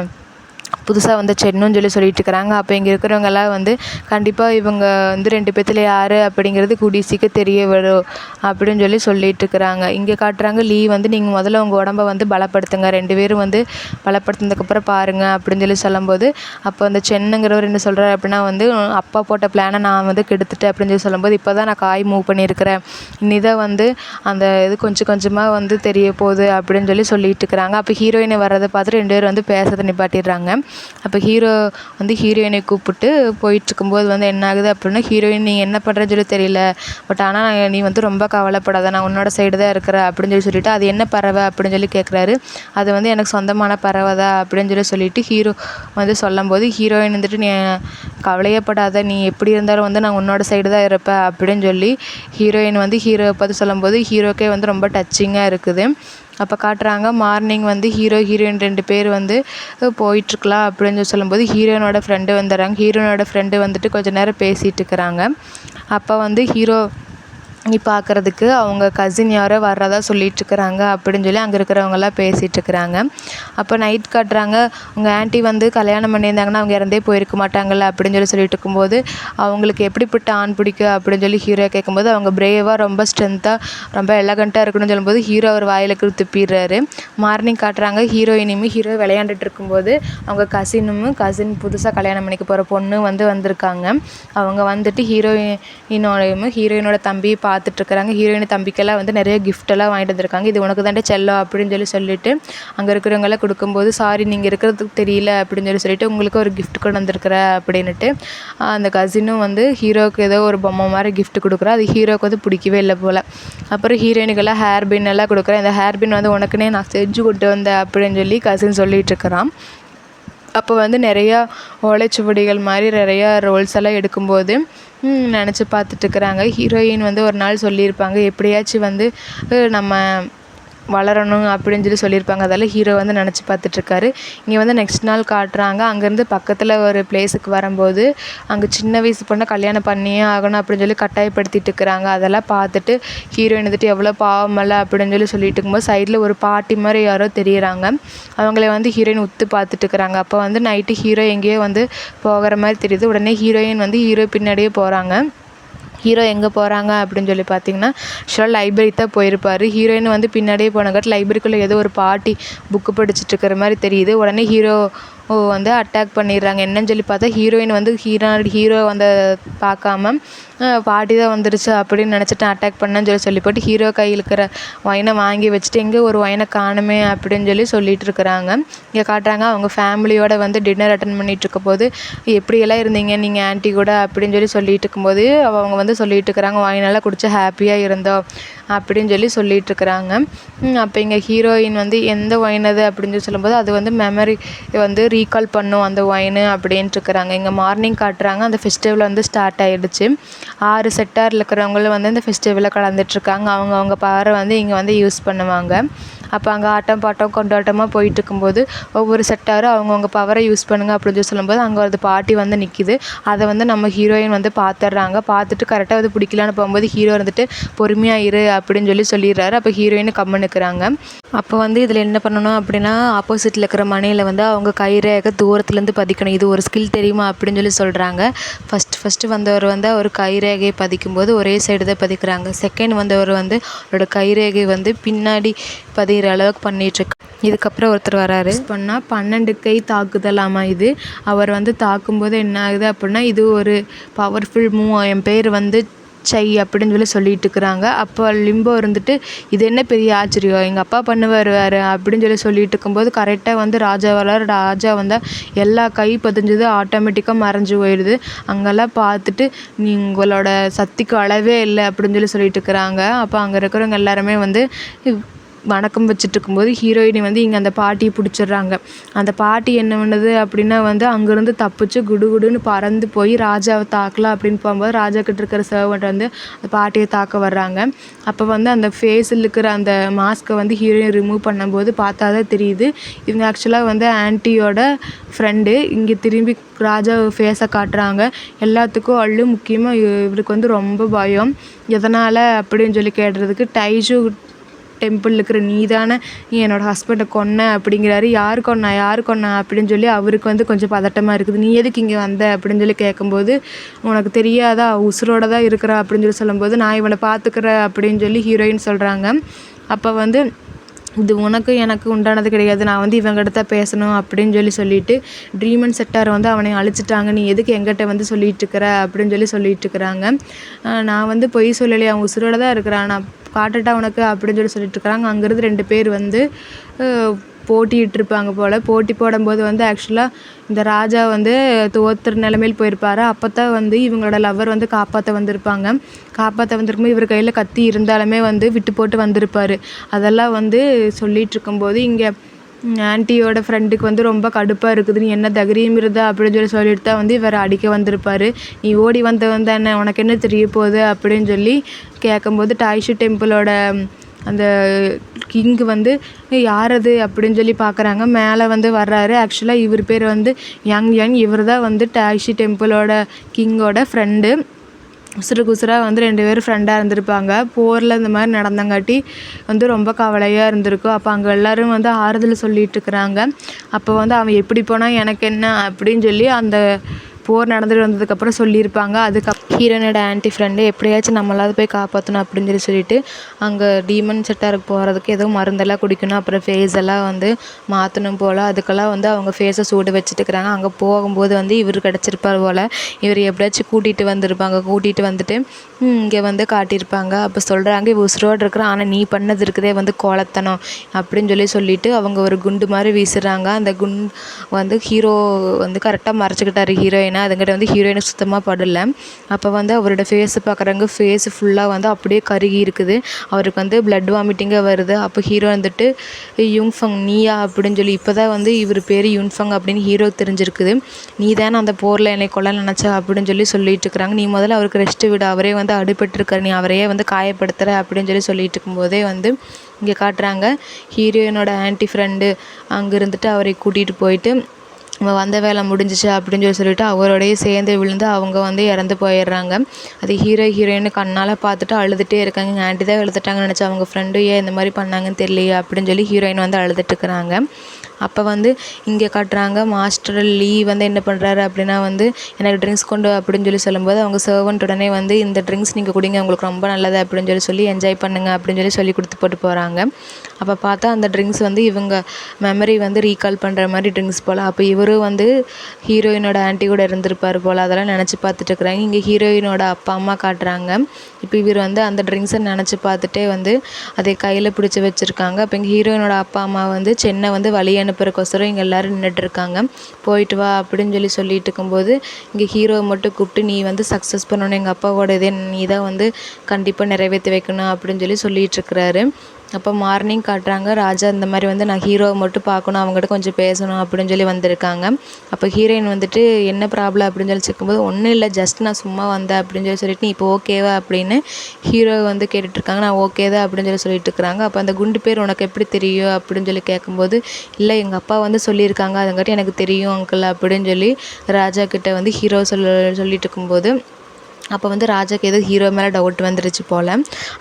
புதுசாக வந்து சென்னுன்னு சொல்லிட்டு இருக்கிறாங்க. அப்போ இங்கே இருக்கிறவங்கெல்லாம் வந்து கண்டிப்பாக இவங்க வந்து 2 பேத்துல யார் அப்படிங்கிறது கூடிய சீக்கிரம் தெரிய வரும் அப்படின்னு சொல்லிட்டு இருக்கிறாங்க. இங்கே காட்டுறாங்க, லீ வந்து நீங்கள் முதல்ல உங்கள் உடம்பை வந்து பலப்படுத்துங்க, 2 பேரும் வந்து பலப்படுத்தினதுக்கப்புறம் பாருங்கள் அப்படின்னு சொல்லும்போது, அப்போ அந்த சென்னுங்கிறவர் என்ன சொல்கிறார் அப்படின்னா வந்து, அப்பா போட்ட பிளானை நான் வந்து கெடுத்துட்டேன் அப்படின்னு சொல்லும்போது, இப்போ தான் நான் காய் மூவ் பண்ணியிருக்கிறேன், இனிதான் வந்து அந்த இது கொஞ்சம் கொஞ்சமாக வந்து தெரிய போகுது அப்படின்னு சொல்லிட்டு இருக்கிறாங்க. அப்போ ஹீரோயினை வர்றதை பார்த்து 2 பேர் வந்து பேசுறதை நிப்பாட்டிடுறாங்க. அப்போ ஹீரோ வந்து ஹீரோயினை கூப்பிட்டு போயிட்டுருக்கும்போது வந்து என்ன ஆகுது அப்படின்னா, ஹீரோயின் நீ என்ன பண்ணுறன்னு சொல்லி தெரியல, பட் ஆனால் நீ வந்து ரொம்ப கவலைப்படாத, நான் உன்னோட சைடு தான் இருக்கிறேன் அப்படின்னு சொல்லிட்டு, அது என்ன பறவை அப்படின்னு கேட்குறாரு. அது வந்து எனக்கு சொந்தமான பறவை தான் அப்படின்னு சொல்லிட்டு ஹீரோ வந்து சொல்லும்போது, ஹீரோயின் வந்துட்டு நீ கவலையப்படாத, நீ எப்படி இருந்தாலும் வந்து நான் உன்னோட சைடு தான் இருப்பேன் அப்படின்னு சொல்லி ஹீரோயின் வந்து ஹீரோவை பார்த்து சொல்லும்போது ஹீரோக்கே வந்து ரொம்ப டச்சிங்காக இருக்குது. அப்போ காட்டுறாங்க, மார்னிங் வந்து ஹீரோயின் 2 பேர் வந்து போயிட்டுருக்கலாம் அப்படின்னு சொல்லும்போது ஹீரோயினோட ஃப்ரெண்டு வந்துடுறாங்க. ஹீரோயினோட ஃப்ரெண்டு வந்துட்டு கொஞ்சம் நேரம் பேசிகிட்டு இருக்கிறாங்க. அப்போ வந்து ஹீரோ நீ பார்க்குறதுக்கு அவங்க கசின் யாரோ வர்றதா சொல்லிகிட்ருக்குறாங்க அப்படின்னு சொல்லி அங்கே இருக்கிறவங்கெல்லாம் பேசிகிட்ருக்குறாங்க. அப்போ நைட் காட்டுறாங்க, உங்கள் ஆன்ட்டி வந்து கல்யாணம் பண்ணியிருந்தாங்கன்னா அவங்க இறந்தே போயிருக்க மாட்டாங்கள்ல அப்படின்னு சொல்லிட்டு இருக்கும்போது, அவங்களுக்கு எப்படிப்பட்ட ஆண் பிடிக்கும் அப்படின்னு சொல்லி ஹீரோ கேட்கும்போது, அவங்க பிரேவாக ரொம்ப ஸ்ட்ரென்த்தாக ரொம்ப எலகண்ட்டாக இருக்கணும்னு சொல்லும்போது ஹீரோ அவர் வாயிலுக்கு துப்பிடுறாரு. மார்னிங் காட்டுறாங்க, ஹீரோயினுமே ஹீரோ விளையாண்டுட்டு இருக்கும்போது அவங்க கசின் புதுசாக கல்யாணம் பண்ணிக்க போகிற பொண்ணு வந்து வந்திருக்காங்க. அவங்க வந்துட்டு ஹீரோயினோட தம்பியை பார்த்துட்ருக்குறாங்க. ஹீரோயின் தம்பிக்கெல்லாம் வந்து நிறைய கிஃப்டெல்லாம் வாங்கிட்டு வந்திருக்காங்க. இது உனக்கு தாண்டே செல்லம் அப்படின்னு சொல்லிட்டு அங்கே இருக்கிறவங்களாம் கொடுக்கும்போது, சாரி நீங்கள் இருக்கிறதுக்கு தெரியல அப்படின்னு சொல்லிட்டு உங்களுக்கு ஒரு கிஃப்ட் கொண்டு வந்திருக்கிற அப்படின்னுட்டு அந்த கசினும் வந்து ஹீரோவுக்கு ஏதோ ஒரு பொம்மை மாதிரி கிஃப்ட் கொடுக்குறா. அது ஹீரோவுக்கு வந்து பிடிக்கவே இல்லை போல். அப்புறம் ஹீரோயினுக்கெல்லாம் ஹேர் பின் எல்லாம் கொடுக்குறேன். இந்த ஹேர் பின் வந்து உனக்குன்னே நான் செஞ்சு கொண்டு வந்தேன் அப்படின்னு சொல்லி கசின் சொல்லிகிட்ருக்கிறான். அப்போ வந்து நிறையா ஓலைச்சுவடிகள் மாதிரி நிறையா ரோல்ஸ் எல்லாம் எடுக்கும்போது நினச்சி பார்த்துட்ருக்குறாங்க. ஹீரோயின் வந்து ஒரு நாள் சொல்லியிருப்பாங்க, எப்படியாச்சும் வந்து நம்ம வளரணும் அப்படின்னு சொல்லியிருப்பாங்க. அதெல்லாம் ஹீரோ வந்து நினச்சி பார்த்துட்ருக்காரு. இங்கே வந்து நெக்ஸ்ட் நாள் காட்டுறாங்க. அங்கேருந்து பக்கத்தில் ஒரு பிளேஸுக்கு வரும்போது அங்கே சின்ன வயசு பொண்ணை கல்யாணம் பண்ணியே ஆகணும் அப்படின்னு சொல்லி கட்டாயப்படுத்திட்டு இருக்கிறாங்க. அதெல்லாம் பார்த்துட்டு ஹீரோயின் வந்துட்டு எவ்வளோ பாவமல்ல அப்படின்னு சொல்லிட்டு இருக்கும்போது சைடில் ஒரு பாட்டி மாதிரி யாரோ தெரியுறாங்க. அவங்கள வந்து ஹீரோயின் உத்து பார்த்துட்டு இருக்கிறாங்க. அப்போ வந்து நைட்டு ஹீரோ எங்கேயோ வந்து போகிற மாதிரி தெரியுது. உடனே ஹீரோயின் வந்து ஹீரோ பின்னாடியே போகிறாங்க. ஹீரோ எங்கே போகிறாங்க அப்படின்னு சொல்லி பார்த்தீங்கன்னா ஆக்சுவலாக லைப்ரரி தான் போயிருப்பார். ஹீரோயின் வந்து பின்னாடியே போனங்காட்டி லைப்ரரிக்குள்ளே ஏதோ ஒரு பாட்டி புக்கு படிச்சுட்டு இருக்கிற மாதிரி தெரியுது. உடனே ஹீரோ வந்து அட்டாக் பண்ணிடுறாங்க. என்னன்னு சொல்லி பார்த்தா ஹீரோயின் வந்து ஹீரோ வந்து பார்க்காம பாட்டி தான் வந்துருச்சு அப்படின்னு நினச்சிட்டு அட்டாக் பண்ணேன்னு சொல்லி போட்டு ஹீரோ கையில் இருக்கிற ஒயினை வாங்கி வச்சுட்டு எங்கே ஒரு ஒயினை காணுமே அப்படின்னு சொல்லிட்டு இருக்கிறாங்க. இங்கே காட்டுறாங்க அவங்க ஃபேமிலியோடு வந்து டின்னர் அட்டன் பண்ணிகிட்டு இருக்க போது, எப்படியெல்லாம் இருந்தீங்க நீங்கள் ஆன்ட்டி கூட அப்படின்னு சொல்லிட்டு இருக்கும்போது அவங்க வந்து சொல்லிட்டு இருக்கிறாங்க, ஒயினெல்லாம் குடிச்சு ஹாப்பியாக இருந்தோம் அப்படின்னு சொல்லிட்டு இருக்கிறாங்க. அப்போ இங்கே ஹீரோயின் வந்து எந்த ஒயின் அது அப்படின்னு சொல்லும்போது அது வந்து மெமரி வந்து ரீகால் பண்ணும் அந்த ஒயின் அப்படின்ட்டு இருக்கிறாங்க. இங்கே மார்னிங் காட்டுறாங்க. அந்த ஃபெஸ்டிவல் வந்து ஸ்டார்ட் ஆகிடுச்சு. 6 செக்டாரில் இருக்கிறவங்களும் வந்து இந்த ஃபெஸ்டிவலில் கலந்துட்டுருக்காங்க. அவங்க பவரை வந்து இங்கே வந்து யூஸ் பண்ணுவாங்க. அப்போ அங்கே ஆட்டம் பாட்டம் கொண்டாட்டமாக போயிட்டு இருக்கும்போது ஒவ்வொரு செக்டாரும் அவங்கவுங்க பவரை யூஸ் பண்ணுங்க அப்படின்னு சொல்லும்போது அங்கே ஒரு பாட்டி வந்து நிற்கிது. அதை வந்து நம்ம ஹீரோயின் வந்து பார்த்துட்றாங்க. பார்த்துட்டு கரெக்டாக வந்து பிடிக்கலான்னு போகும்போது ஹீரோ வந்துட்டு பொறுமையாக இரு அப்படின்னு சொல்லிடுறாரு. அப்போ ஹீரோயின் கம்மு நிற்கிறாங்க. அப்போ வந்து இதில் என்ன பண்ணணும் அப்படின்னா ஆப்போசிட்டில் இருக்கிற மனையில் வந்து அவங்க கைரேகை தூரத்துலேருந்து பதிக்கணும். இது ஒரு ஸ்கில் தெரியுமா அப்படின்னு சொல்கிறாங்க. ஃபஸ்ட்டு வந்தவர் வந்து அவர் கைரேகையை பதிக்கும்போது ஒரே சைடு தான் பதிக்கிறாங்க. செகண்ட் வந்தவர் வந்து அவரோட கைரேகை வந்து பின்னாடி பதிகிற அளவுக்கு பண்ணிகிட்ருக்கு. இதுக்கப்புறம் ஒருத்தர் வராரு. பண்ணால் 12 கை தாக்குதலாமா இது. அவர் வந்து தாக்கும்போது என்ன ஆகுது அப்படின்னா இது ஒரு பவர்ஃபுல் மூவ். என் பேர் வந்து சை அப்படின்னு சொல்லிட்டு இருக்கிறாங்க. அப்போ லிம்போ இருந்துட்டு இது என்ன பெரிய ஆச்சரியம், எங்கள் அப்பா பண்ணுவார் வேறு அப்படின்னு சொல்லிட்டு இருக்கும்போது கரெக்டாக வந்து ராஜா வந்தால் எல்லா கை பதிஞ்சது ஆட்டோமேட்டிக்காக மறைஞ்சு போயிடுது. அங்கெல்லாம் பார்த்துட்டு உங்களோட சக்திக்கு அளவே இல்லை அப்படின்னு சொல்லிட்டு இருக்கிறாங்க. அப்போ அங்கே இருக்கிறவங்க எல்லாருமே வந்து வணக்கம் வச்சுட்டு இருக்கும்போது ஹீரோயினி வந்து இங்கே அந்த பாட்டியை பிடிச்சிடுறாங்க. அந்த பாட்டி என்ன பண்ணுது அப்படின்னா வந்து அங்கேருந்து தப்பிச்சு குடுன்னு பறந்து போய் ராஜாவை தாக்கலாம் அப்படின்னு போகும்போது ராஜா கிட்ட இருக்கிற சர்வெண்ட் வந்து அந்த பாட்டியை தாக்க வர்றாங்க. அப்போ வந்து அந்த ஃபேஸில் இருக்கிற அந்த மாஸ்க்கை வந்து ஹீரோயின் ரிமூவ் பண்ணும்போது பார்த்தா தான் தெரியுது இவங்க ஆக்சுவலாக வந்து ஆன்ட்டியோட ஃப்ரெண்டு. இங்கே திரும்பி ராஜா ஃபேஸை காட்டுறாங்க. எல்லாத்துக்கும் முக்கியமாக இவருக்கு வந்து ரொம்ப பயம். எதனால் அப்படின்னு கேட்டுறதுக்கு டைஜு டெம்பிள் இருக்கிற நீ என்னோடய ஹஸ்பண்டை கொன்ன அப்படிங்கிறாரு. யார் கொன்னா அப்படின்னு அவருக்கு வந்து கொஞ்சம் பதட்டமாக இருக்குது. நீ எதுக்கு இங்கே வந்த அப்படின்னு கேட்கும்போது உனக்கு தெரியாதா உசுரோட தான் இருக்கிறா அப்படின்னு சொல்லும்போது நான் இவனை பார்த்துக்கிறேன் அப்படின்னு ஹீரோயின் சொல்கிறாங்க. அப்போ வந்து இது உனக்கு எனக்கு உண்டானது கிடையாது, நான் வந்து இவங்கிட்ட பேசணும் அப்படின்னு சொல்லிட்டு ட்ரீமன் செக்டார் வந்து அவனை அழிச்சிட்டாங்க, நீ எதுக்கு எங்கிட்ட வந்து சொல்லிட்டு இருக்கிற அப்படின்னு சொல்லிட்டு இருக்கிறாங்க. நான் வந்து பொய் சொல்லலையே, அவன் உசுரோட தான் இருக்கிறான், நான் காட்டுட்டா உனக்கு அப்படின்னு சொல்லிட்டு இருக்கிறாங்க. அங்கேருந்து 2 பேர் வந்து போட்டிகிட்ருப்பாங்க போல். போட்டி போடும்போது வந்து ஆக்சுவலாக இந்த ராஜா வந்து தோத்துற நிலைமையில் போயிருப்பார். அப்போ தான் வந்து இவங்களோட லவ்வர் வந்து காப்பாற்ற வந்திருக்கும்போது இவர் கையில் கத்தி இருந்தாலுமே வந்து விட்டு போட்டு வந்திருப்பார். அதெல்லாம் வந்து சொல்லிகிட்டு இருக்கும்போது இங்கே ஆன்ட்டியோட ஃப்ரெண்டுக்கு வந்து ரொம்ப கடுப்பாக இருக்குது. நீ என்ன தைரியம் இருந்தா அப்படின்னு சொல்லிட்டு தான் வந்து இவர் அடிக்க வந்திருப்பார். நீ ஓடி வந்தவன் தானே, உனக்கு என்ன தெரிய போகுது அப்படின்னு கேட்கும்போது டாய்ஷு டெம்பிளோட அந்த கிங்கு வந்து யார் அது அப்படின்னு பார்க்குறாங்க. மேலே வந்து வர்றாரு. ஆக்சுவலாக இவர் பேர் வந்து யங். இவர் தான் வந்து டாய்ஷி டெம்பிளோட கிங்கோட ஃப்ரெண்டு. உசுராக வந்து 2 பேரும் ஃப்ரெண்டாக இருந்திருப்பாங்க. போரில் இந்த மாதிரி நடந்தங்காட்டி வந்து ரொம்ப கவலையாக இருந்திருக்கும். அப்போ அங்கே எல்லோரும் வந்து ஆறுதல் சொல்லிகிட்டு இருக்கிறாங்க. அப்போ வந்து அவன் எப்படி போனால் எனக்கு என்ன அப்படின்னு அந்த போர் நடந்துட்டு வந்ததுக்கப்புறம் சொல்லியிருப்பாங்க. ஹீரோயினோட ஆன்ட்டி ஃப்ரெண்டு எப்படியாச்சும் நம்மளாவது போய் காப்பாற்றணும் அப்படின்னு சொல்லிட்டு அங்கே டீமன் செட்டாருக்கு போகிறதுக்கு ஏதோ மருந்தெல்லாம் குடிக்கணும், அப்புறம் ஃபேஸ் எல்லாம் வந்து மாற்றணும் போல். அதுக்கெல்லாம் வந்து அவங்க ஃபேஸை சூடு வச்சுட்டுருக்குறாங்க. அங்கே போகும்போது வந்து இவர் கிடச்சிருப்பார் போல். இவர் எப்படியாச்சும் கூட்டிகிட்டு வந்திருப்பாங்க. கூட்டிகிட்டு வந்துட்டு இங்கே வந்து காட்டியிருப்பாங்க. அப்போ சொல்கிறாங்க, இவ உசுரோடு இருக்கிறான், ஆனால் நீ பண்ணது இருக்கிறதே வந்து கோலத்தனம் அப்படின்னு சொல்லிட்டு அவங்க ஒரு குண்டு மாதிரி வீசுகிறாங்க. அந்த குண்டு வந்து ஹீரோ வந்து கரெக்டாக மறைச்சிக்கிட்டாரு ஹீரோயினை. அதுங்கிட்ட வந்து ஹீரோயினுக்கு சுத்தமாக படலை. அப்போ வந்து அவரோட ஃபேஸை பார்க்குறாங்க. ஃபேஸ் ஃபுல்லாக வந்து அப்படியே கருகி இருக்குது. அவருக்கு வந்து பிளட் வாமிட்டிங்காக வருது. அப்போ ஹீரோ வந்துட்டு யூன்ஃபங் நீயா அப்படின்னு சொல்லி, இப்போ தான் வந்து இவர் பேர் யூன்ஃபங் அப்படின்னு ஹீரோ தெரிஞ்சிருக்குது. நீ தானே அந்த போரில் என்னை கொல்ல நினச்சா அப்படின்னு சொல்லிட்டு இருக்கிறாங்க. நீ முதல்ல அவருக்கு ரெஸ்ட்டு விடு, அவரே வந்து அடிபட்டுருக்காரு, நீ அவரையே வந்து காயப்படுத்துகிற அப்படின்னு சொல்லிட்டு இருக்கும்போதே வந்து இங்கே காட்டுறாங்க ஹீரோயினோட ஆன்ட்டி ஃப்ரெண்டு அங்கே இருந்துட்டு அவரை கூட்டிகிட்டு போயிட்டு வந்த வேலை முடிஞ்சிச்சு அப்படின்னு சொல்லிட்டு அவரோடையே சேர்ந்து விழுந்து அவங்க வந்து இறந்து போயிடுறாங்க. அது ஹீரோயின் கண்ணால் பார்த்துட்டு அழுதுகிட்டே இருக்காங்க. எங்கள் ஆண்டி தான் எழுதுட்டாங்கன்னு நினச்சா அவங்க ஃப்ரெண்டு ஏன் இந்த மாதிரி பண்ணாங்கன்னு தெரியலையே அப்படின்னு சொல்லி ஹீரோயின் வந்து அழுதுட்டுருக்குறாங்க. அப்போ வந்து இங்கே காட்டுறாங்க மாஸ்டர் லீ வந்து என்ன பண்ணுறாரு அப்படின்னா வந்து எனக்கு ட்ரிங்க்ஸ் கொண்டு அப்படின்னு சொல்லும்போது அவங்க சர்வன்ட் உடனே வந்து இந்த ட்ரிங்க்ஸ் நீங்கள் குடிங்க, உங்களுக்கு ரொம்ப நல்லது அப்படின்னு சொல்லி என்ஜாய் பண்ணுங்க அப்படின்னு சொல்லி கொடுத்து போட்டு போகிறாங்க. அப்போ பார்த்தா அந்த ட்ரிங்க்ஸ் வந்து இவங்க மெமரி வந்து ரீகால் பண்ணுற மாதிரி ட்ரிங்க்ஸ் போல். அப்போ இவரும் வந்து ஹீரோயினோட ஆன்ட்டி கூட இருந்திருப்பார் போல். அதெல்லாம் நினச்சி பார்த்துட்டு இருக்கிறாங்க. இங்கே ஹீரோயினோட அப்பா அம்மா காட்டுறாங்க. இப்போ இவர் வந்து அந்த ட்ரிங்க்ஸை நினச்சி பார்த்துட்டே வந்து அதை கையில் பிடிச்சி வச்சுருக்காங்க. அப்போ இங்கே ஹீரோயினோட அப்பா அம்மா வந்து சென்னை வந்து வழி அனுப்புறக்கோசரம் இங்கே எல்லோரும் நின்றுட்டுருக்காங்க. போயிட்டு வா அப்படின்னு சொல்லிட்டு இருக்கும்போது இங்கே ஹீரோவை மட்டும் கூப்பிட்டு நீ வந்து சக்ஸஸ் பண்ணணும், எங்கள் அப்பாவோட இதே நீ தான் வந்து கண்டிப்பாக நிறைவேற்றி வைக்கணும் அப்படின்னு சொல்லிட்டு இருக்கிறாரு. அப்போ மார்னிங் காட்டுறாங்க ராஜா இந்த மாதிரி வந்து நான் ஹீரோவை மட்டும் பார்க்கணும், அவங்ககிட்ட கொஞ்சம் பேசணும் அப்படின்னு வந்திருக்காங்க. அப்போ ஹீரோயின் வந்துட்டு என்ன ப்ராப்ளம் அப்படின்னு கேட்கும்போது ஒன்றும் இல்லை, ஜஸ்ட் நான் சும்மா வந்தேன் அப்படின்னு சொல்லிட்டு நீ இப்போ ஓகேவா அப்படின்னு ஹீரோ வந்து கேட்டுட்ருக்காங்க. நான் ஓகே தான் அப்படின்னு சொல்லிட்டு இருக்கிறாங்க. அப்போ அந்த குண்டு பேர் உனக்கு எப்படி தெரியும் அப்படின்னு கேட்கும்போது இல்லை எங்கள் அப்பா வந்து சொல்லியிருக்காங்க, அதுங்காட்டி எனக்கு தெரியும் அங்கிள் அப்படின்னு ராஜா கிட்ட வந்து ஹீரோ சொல்லிட்டு இருக்கும்போது அப்போ வந்து ராஜாக்கு ஏதோ ஹீரோ மேலே டவுட் வந்துருச்சு போல்.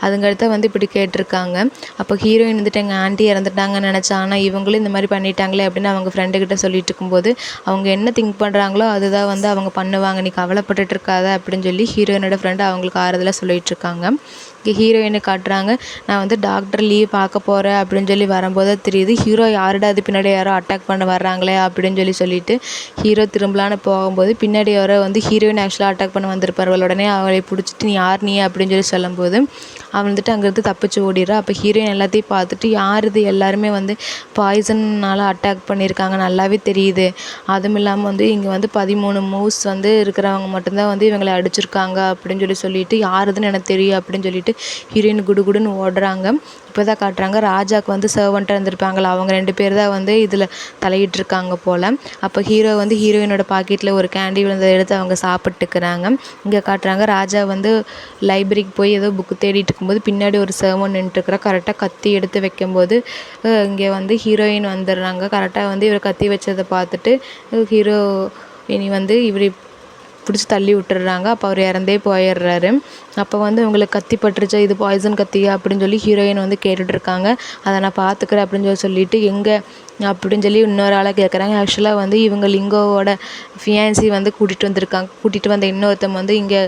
அதுங்கடுத்து வந்து இப்படி கேட்டிருக்காங்க. அப்போ ஹீரோயின் வந்துட்டு எங்கள் ஆண்டி இறந்துட்டாங்கன்னு நினச்சா, ஆனால் இவங்களும் இந்த மாதிரி பண்ணிட்டாங்களே அப்படின்னு அவங்க ஃப்ரெண்டுக்கிட்ட சொல்லிட்டு இருக்கும்போது அவங்க என்ன திங்க் பண்ணுறாங்களோ அதுதான் வந்து அவங்க பண்ணுவாங்க, நீ கவலைப்பட்டுட்டு இருக்காத அப்படின்னு ஹீரோயினோட ஃப்ரெண்டு அவங்களுக்கு ஆறுதலாக சொல்லிகிட்ருக்காங்க. இங்கே ஹீரோயினை காட்டுறாங்க. நான் வந்து டாக்டர் லீவ் பார்க்க போகிறேன் அப்படின்னு வரும்போது தெரியுது ஹீரோ யாரோட அது பின்னாடி யாரோ அட்டாக் பண்ண வர்றாங்களே அப்படின்னு சொல்லிட்டு ஹீரோ திரும்பலான்னு போகும்போது பின்னாடி யாரோ வந்து ஹீரோயின் ஆக்சுவலாக அட்டாக் பண்ண வந்திருப்பார். உடனே அவளை பிடிச்சிட்டு நீ யார் நீ அப்படின்னு சொல்லும்போது அவன் வந்துட்டு அங்கேருந்து தப்பிச்சு ஓடிடுறா. அப்போ ஹீரோயின் எல்லாத்தையும் பார்த்துட்டு யார் இது, எல்லாருமே வந்து பாய்சன்னால் அட்டாக் பண்ணியிருக்காங்க நல்லாவே தெரியுது. அதுவும் இல்லாமல் வந்து இங்கே வந்து 13 மூவ்ஸ் வந்து இருக்கிறவங்க மட்டும்தான் வந்து இவங்களை அடிச்சிருக்காங்க அப்படின்னு சொல்லிட்டு யாருதுன்னு எனக்கு தெரியும் அப்படின்னு சொல்லிட்டு ஹீரோயின் குடுகுடுன்னு ஓடுறாங்க. இப்போ தான் காட்டுறாங்க ராஜாவுக்கு வந்து சர்வெண்ட்டாக இருந்திருப்பாங்களா, அவங்க 2 பேர் தான் வந்து இதில் தலையிட்டிருக்காங்க போல். அப்போ ஹீரோ வந்து ஹீரோயினோட பாக்கெட்டில் ஒரு கேண்டி விழுந்ததை எடுத்து அவங்க சாப்பிட்டுக்கிறாங்க. இங்கே காட்டுறாங்க ராஜா வந்து லைப்ரரிக்கு போய் ஏதோ புக்கு தேடிட்டு இருக்கும்போது பின்னாடி ஒரு சர்வன் நின்றுட்டுருக்குறா. கரெக்டாக கத்தி எடுத்து வைக்கும்போது இங்கே வந்து ஹீரோயின் வந்துடுறாங்க. கரெக்டாக வந்து இவர் கத்தி வச்சதை பார்த்துட்டு ஹீரோ இனி வந்து இவர் பிடிச்சி தள்ளி விட்டுறாங்க. அப்போ அவர் இறந்தே போயிடுறாரு. அப்போ வந்து உங்களுக்கு கத்தி பட்டுருச்சா, இது பாய்சன் கத்தியா அப்படின்னு ஹீரோயின் வந்து கேட்டுட்ருக்காங்க. அதை நான் பார்த்துக்கிறேன் அப்படின்னு சொல்லிட்டு எங்கே அப்படின்னு இன்னொரு ஆளை கேட்குறாங்க. ஆக்சுவலாக வந்து இவங்க லிங்கோவோட ஃபியான்சி வந்து கூட்டிகிட்டு வந்த இன்னொருத்தன் வந்து இங்கே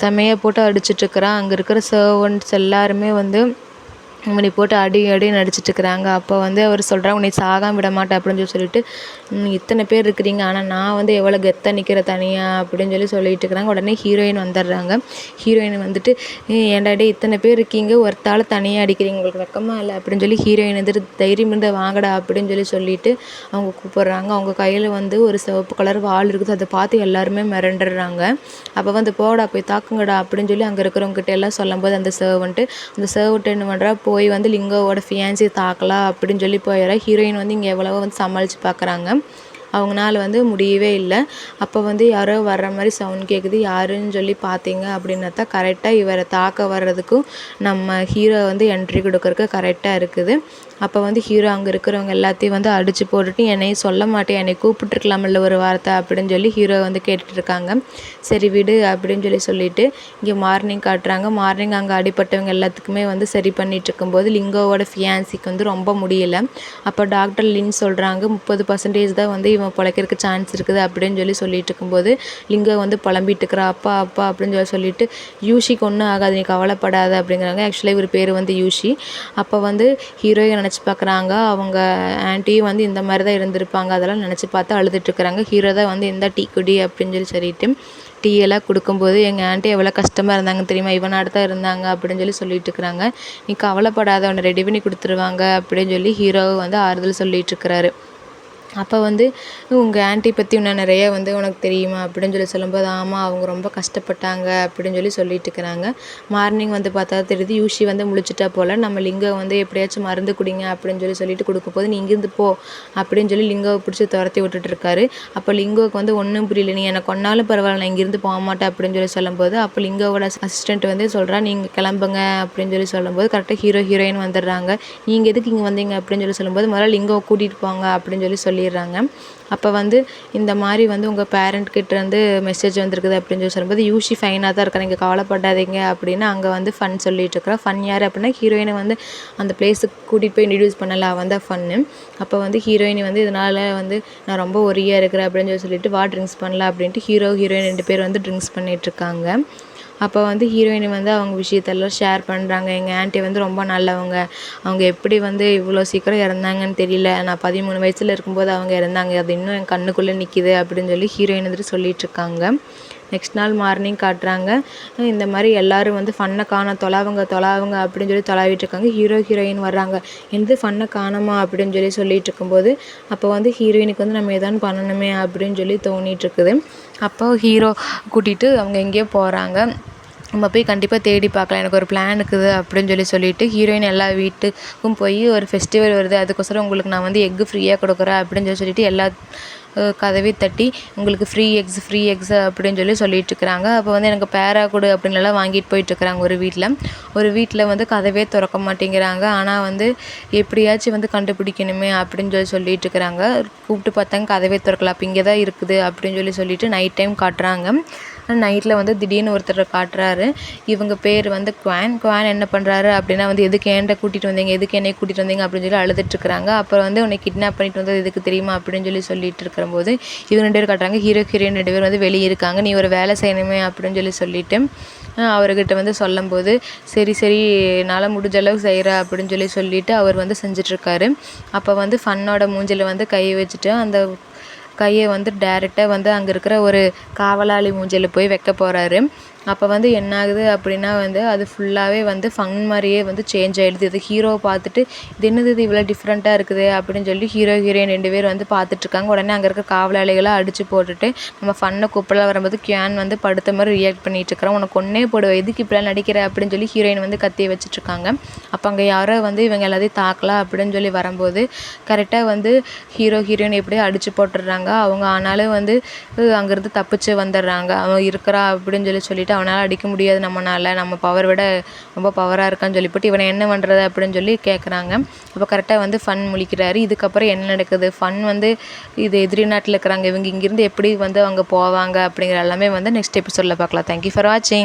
செமையை போட்டு அடிச்சிட்ருக்கிறான். அங்கே இருக்கிற சர்வன்ட்ஸ் எல்லாருமே வந்து இவனை போட்டு அடி நடிச்சிட்ருக்குறாங்க. அப்போ வந்து அவர் சொல்கிறாங்க உன்னை சாகாமல் விட மாட்டேன் அப்படின்னு சொல்லிட்டு இத்தனை பேர் இருக்கிறீங்க, ஆனால் நான் வந்து எவ்வளோ கெத்தாக நிற்கிற தனியாக அப்படின்னு சொல்லிட்டு இருக்கிறாங்க. உடனே ஹீரோயின் வந்துடுறாங்க. ஹீரோயின் வந்துட்டு ஏன்டாடே இத்தனை பேர் இருக்கீங்க, ஒருத்தாள் தனியாக அடிக்கிறீங்க, உங்களுக்கு வெக்கமாக இல்லை அப்படின்னு ஹீரோயின் வந்துட்டு தைரியம் இருந்து வாங்கடா அப்படின்னு சொல்லிட்டு அவங்க கூப்பிட்றாங்க. அவங்க கையில் வந்து ஒரு சிவப்பு கலர் வாள் இருக்குது. அதை பார்த்து எல்லாருமே மிரண்டுடுறாங்க. அப்போ வந்து போடா போய் தாக்குங்கடா அப்படின்னு அங்கே இருக்கிறவங்ககிட்ட எல்லாம் சொல்லும்போது அந்த சர்வன்ட் என்ன பண்ணுறா, போய் வந்து லிங்கோவோட ஃபியான்சி தாக்கலாம் அப்படின்னு போயிடுறா. ஹீரோயின் வந்து இங்கே எவ்வளவோ வந்து சமாளித்து பார்க்குறாங்க. அவங்களால வந்து முடியவே இல்லை. அப்போ வந்து யாரோ வர்ற மாதிரி சவுண்ட் கேட்குது. யாருன்னு பார்த்தீங்க அப்படின்னா கரெக்டாக இவரை தாக்க வர்றதுக்கும் நம்ம ஹீரோ வந்து என்ட்ரி கொடுக்கறக்கு கரெக்டாக இருக்குது. அப்போ வந்து ஹீரோ அங்கே இருக்கிறவங்க எல்லாத்தையும் வந்து அடித்து போட்டுட்டு என்னையும் சொல்ல மாட்டேன், என்னை கூப்பிட்டுருக்கலாமில்ல ஒரு வார்த்தை அப்படின்னு சொல்லி ஹீரோ வந்து கேட்டுட்ருக்காங்க. சரி விடு அப்படின்னு சொல்லிட்டு இங்கே மார்னிங் காட்டுறாங்க. மார்னிங் அங்கே அடிப்பட்டவங்க எல்லாத்துக்குமே வந்து சரி பண்ணிட்டு இருக்கும்போது லிங்கோவோட ஃபியான்சிக்கு வந்து ரொம்ப முடியல. அப்போ டாக்டர் லின் சொல்கிறாங்க 30% தான் வந்து இவன் பிழைக்கிறதுக்கு சான்ஸ் இருக்குது அப்படின்னு சொல்லிட்டு இருக்கும்போது லிங்கோ வந்து புலம்பிட்டு இருக்கிறா. அப்பா அப்பா அப்படின்னு சொல்லிட்டு யூஷிக்கு ஒன்றும் ஆகாது, நீ கவலைப்படாத அப்படிங்கிறாங்க. ஆக்சுவலாக இவர் பேர் வந்து யூஷி. அப்போ வந்து ஹீரோயை நினச்சி பார்க்குறாங்க, அவங்க ஆன்ட்டியும் வந்து இந்த மாதிரி தான் இருந்திருப்பாங்க. அதெல்லாம் நினச்சி பார்த்து அழுதுட்டுருக்குறாங்க. ஹீரோ தான் வந்து இந்த டீ குடி அப்படின்னு சொல்லிட்டு டீ எல்லாம் கொடுக்கும்போது எங்கள் ஆன்ட்டி எவ்வளோ கஷ்டமாக இருந்தாங்க தெரியுமா, இவனாட தான் இருந்தாங்க அப்படின்னு சொல்லிட்டு இருக்கிறாங்க. நீ கவலைப்படாத, அவனை ரெடி பண்ணி கொடுத்துருவாங்க அப்படின்னு சொல்லி ஹீரோவை வந்து ஆறுதல் சொல்லிட்டு இருக்கிறாரு. அப்போ வந்து உங்கள் ஆன்ட்டி பற்றி இன்னும் நிறைய வந்து உனக்கு தெரியுமா அப்படின்னு சொல்லும்போது ஆமாம் அவங்க ரொம்ப கஷ்டப்பட்டாங்க அப்படின்னு சொல்லிட்டு இருக்கிறாங்க. மார்னிங் வந்து பார்த்தா தெரியுது யூஷி வந்து முழிச்சிட்டா போல். நம்ம லிங்கம் வந்து எப்படியாச்சும் மருந்து குடிங்க அப்படின்னு சொல்லிட்டு கொடுக்கும்போது நீ இங்கேருந்து போ அப்படின்னு லிங்கோவை பிடிச்சி துரத்தி விட்டுட்டுருக்காரு. அப்போ லிங்கோவுக்கு வந்து ஒன்றும் புரியல, நீ எனக்கு கொன்னாலும் பரவாயில்ல நான் இங்கேருந்து போக மாட்டேன் அப்படின்னு சொல்லும்போது அப்போ லிங்கோவோட அசிஸ்டண்ட் வந்து சொல்கிறா நீங்கள் கிளம்புங்க அப்படின்னு சொல்லும்போது கரெக்டாக ஹீரோயின் வந்துடுறாங்க. நீங்கள் எதுக்கு இங்கே வந்தீங்க அப்படின்னு சொல்லும்போது முதல்ல லிங்கோவை கூட்டிகிட்டு போங்க அப்படின்னு சொல்லிடுறாங்க. அப்போ வந்து இந்த மாதிரி வந்து உங்கள் பேரண்ட்கிட்டேருந்து மெசேஜ் வந்திருக்குது அப்படின்னு சொல்லும்போது யூஷி ஃபைனாக தான் இருக்கா, நீங்கள் கவலைப்படாதீங்க அப்படின்னு அங்கே வந்து ஃபன் சொல்லிட்டு இருக்கிறா. ஃபன் யார் அப்படின்னா ஹீரோயினை வந்து அந்த பிளேஸுக்கு கூட்டிகிட்டு போய் இன்ட்ரடியூஸ் பண்ணல, அவன் தான் ஃபன்னு. அப்போ வந்து ஹீரோயினி வந்து இதனால் வந்து நான் ரொம்ப ஒரியாக இருக்கிறேன் அப்படின்னு சொல்லிட்டு வா ட்ரிங்க்ஸ் பண்ணல அப்படின்ட்டு ஹீரோயின் 2 பேர் வந்து ட்ரிங்க்ஸ் பண்ணிகிட்ருக்காங்க. அப்போ வந்து ஹீரோயினி வந்து அவங்க விஷயத்தெல்லாம் ஷேர் பண்ணுறாங்க. எங்கள் ஆன்ட்டி வந்து ரொம்ப நல்லவங்க, அவங்க எப்படி வந்து இவ்வளோ சீக்கிரம் இறந்தாங்கன்னு தெரியல, நான் 13 வயசில் இருக்கும்போது அவங்க இறந்தாங்க, அது இன்னும் என் கண்ணுக்குள்ளே நிற்கிது அப்படின்னு சொல்லி ஹீரோயின் வந்து சொல்லிகிட்ருக்காங்க. நெக்ஸ்ட் நாள் மார்னிங் காட்டுறாங்க. இந்த மாதிரி எல்லோரும் வந்து ஃபன்னை காண தொலாவுங்க அப்படின்னு சொல்லி தொலாவிட்டுருக்காங்க. ஹீரோயின் வர்றாங்க. என்னது ஃபன்னை காணோமா அப்படின்னு சொல்லிட்டு இருக்கும்போது அப்போ வந்து ஹீரோயினுக்கு வந்து நம்ம எதாவது பண்ணணுமே அப்படின்னு சொல்லி தோணிகிட்ருக்குது. அப்போ ஹீரோ கூட்டிகிட்டு அவங்க எங்கேயோ போகிறாங்க. நம்ம போய் கண்டிப்பாக தேடி பார்க்கலாம், எனக்கு ஒரு பிளான் இருக்குது அப்படின்னு சொல்லிட்டு ஹீரோயின் எல்லா வீட்டுக்கும் போய் ஒரு ஃபெஸ்டிவல் வருது அதுக்கோசரம் உங்களுக்கு நான் வந்து எக்கு ஃப்ரீயாக கொடுக்குறேன் அப்படின்னு சொல்லிட்டு எல்லா கதவை தட்டி உங்களுக்கு ஃப்ரீ எக்ஸ் அப்படின்னு சொல்லிட்டுருக்குறாங்க. அப்போ வந்து எனக்கு பேரா கொடு அப்படின்லாம் வாங்கிட்டு போயிட்டுருக்குறாங்க. ஒரு வீட்டில் வந்து கதவே திறக்க மாட்டேங்கிறாங்க. ஆனால் வந்து எப்படியாச்சும் வந்து கண்டுபிடிக்கணுமே அப்படின்னு சொல்லிட்டு இருக்கிறாங்க. கூப்பிட்டு பார்த்தாங்க கதவே திறக்கல. அப்போ இங்கே தான் இருக்குது அப்படின்னு சொல்லிட்டு நைட் டைம் காட்டுறாங்க. நைட்டில் வந்து திடீர்னு ஒருத்தரை காட்டுறாரு. இவங்க பேர் வந்து குவான் என்ன பண்ணுறாரு அப்படின்னா வந்து எதுக்கு என்னை கூட்டிகிட்டு வந்தீங்க அப்படின்னு சொல்லி அழுதுட்டுருக்குறாங்க. அப்புறம் வந்து உன்னை கிட்னாப் பண்ணிட்டு வந்தது எதுக்கு தெரியுமா அப்படின்னு சொல்லிட்டு இருக்கிறபோது இவங்க 2 பேர் காட்டுறாங்க. ஹீரோயின் 2 பேர் வந்து வெளியே இருக்காங்க. நீ ஒரு வேலை செய்யணுமே அப்படின்னு சொல்லிட்டு அவர்கிட்ட வந்து சொல்லும்போது சரி என்னால் முடிஞ்ச அளவுக்கு செய்கிறேன் அப்படின்னு சொல்லிட்டு அவர் வந்து செஞ்சிட்ருக்காரு. அப்போ வந்து ஃபன்னோட மூஞ்சில் வந்து கை வச்சுட்டு அந்த கையை வந்து டைரெக்டாக வந்து அங்கே இருக்கிற ஒரு காவலாளி மூஞ்சில் போய் வைக்க போகிறாரு. அப்போ வந்து என்ன ஆகுது அப்படின்னா வந்து அது ஃபுல்லாகவே வந்து ஃபன் மாதிரியே வந்து சேஞ்ச் ஆகிடுது. இது ஹீரோவை பார்த்துட்டு இது என்னது இது இவ்வளோ டிஃப்ரெண்ட்டாக இருக்குது அப்படின்னு சொல்லி ஹீரோயின் 2 பேர் வந்து பார்த்துட்ருக்காங்க. உடனே அங்கே இருக்க காவலாளிகளை அடித்து போட்டுட்டு நம்ம ஃபன்னை கூப்பிடலாம் வரும்போது கியான் வந்து படுத்த மாதிரி ரியாக்ட் பண்ணிகிட்ருக்குறான். உனக்கு ஒன்றே போடுவேன், எதுக்கு இப்படிலாம் நடிக்கிற அப்படின்னு சொல்லி ஹீரோயின் வந்து கத்தியை வச்சுட்ருக்காங்க. அப்போ அங்கே யாரோ வந்து இவங்க எல்லாத்தையும் தாக்கலாம் அப்படின்னு சொல்லி வரும்போது கரெக்டாக வந்து ஹீரோயின் எப்படியோ அடித்து போட்டுடுறாங்க. அவங்க ஆனாலும் வந்து அங்கேருந்து தப்பிச்சு வந்துடுறாங்க. அவன் இருக்கிறா அப்படின்னு சொல்லிட்டு அவனால் அடிக்க முடியாது, நம்ம பவர் விட ரொம்ப பவராக இருக்கான்னு சொல்லிவிட்டு இவனை என்ன பண்ணுறது அப்படின்னு சொல்லி கேட்குறாங்க. அப்போ கரெக்டாக வந்து ஃபன் முழிக்கிறாரு. இதுக்கப்புறம் என்ன நடக்குது, ஃபன் வந்து இது எதிரி நாட்டில் இருக்கிறாங்க, இவங்க இங்கேருந்து எப்படி வந்து அவங்க போவாங்க அப்படிங்கிற எல்லாமே வந்து நெக்ஸ்ட் எபிசோடில் பார்க்கலாம். தேங்க்யூ ஃபார் வாட்சிங்.